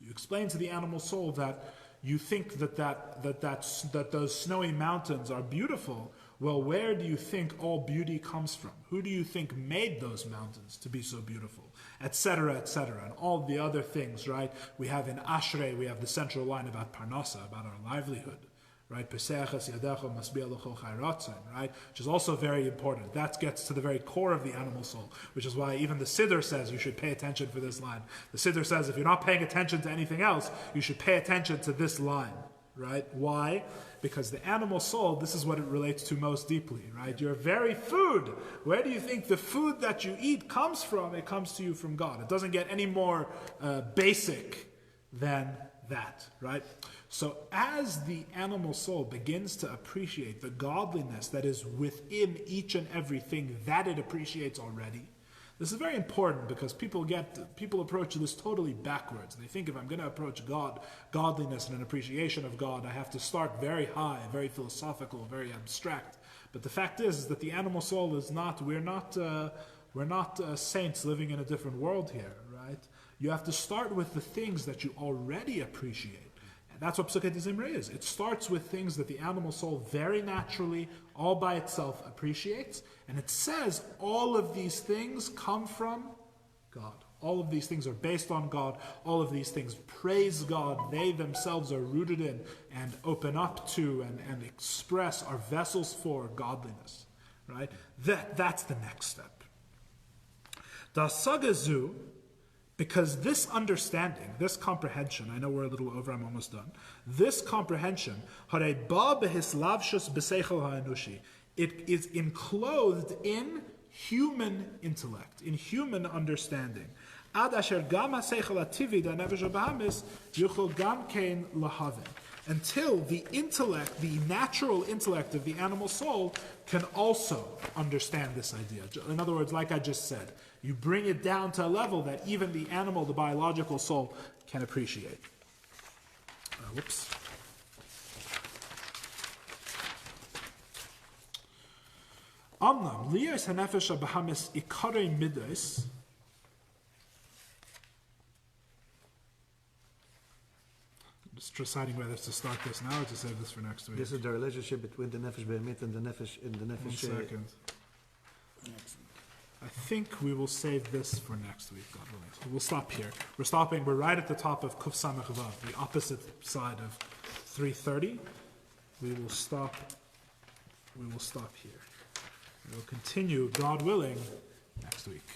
You explain to the animal soul that you think that those snowy mountains are beautiful. Well, where do you think all beauty comes from? Who do you think made those mountains to be so beautiful? Etc., etc., and all the other things, right? We have in Ashrei, we have the central line about Parnasa, about our livelihood, right? Right? Which is also very important. That gets to the very core of the animal soul, which is why even the Siddur says you should pay attention for this line. The Siddur says if you're not paying attention to anything else, you should pay attention to this line, right? Why? Because the animal soul, this is what it relates to most deeply, right? Your very food, where do you think the food that you eat comes from? It comes to you from God. It doesn't get any more basic than that, right? So as the animal soul begins to appreciate the godliness that is within each and everything that it appreciates already, this is very important because people approach this totally backwards. They think if I'm going to approach God, godliness and an appreciation of God, I have to start very high, very philosophical, very abstract. But the fact is that the animal soul is not. We're not saints living in a different world here, right? You have to start with the things that you already appreciate. That's what Psukei de Zimra is. It starts with things that the animal soul very naturally, all by itself, appreciates. And it says all of these things come from God. All of these things are based on God. All of these things praise God. They themselves are rooted in and open up to and express, are vessels for godliness. Right? That's the next step. Das Sagazu, because this understanding, this comprehension, I know we're a little over, I'm almost done. This comprehension, it is enclosed in human intellect, in human understanding. Until the intellect, the natural intellect of the animal soul can also understand this idea. In other words, like I just said, you bring it down to a level that even the animal, the biological soul, can appreciate. Whoops. Amnam, liyos hanefesh habahamis ikarei midos. Just deciding whether to start this now or to save this for next week. This is the relationship between the nefesh be'emit and the nefesh in the nefesh. 1 second. I think we will save this for next week, God willing. So we'll stop here. We're right at the top of Kuf Samech Vav, the opposite side of 330. We will stop here. We will continue, God willing, next week.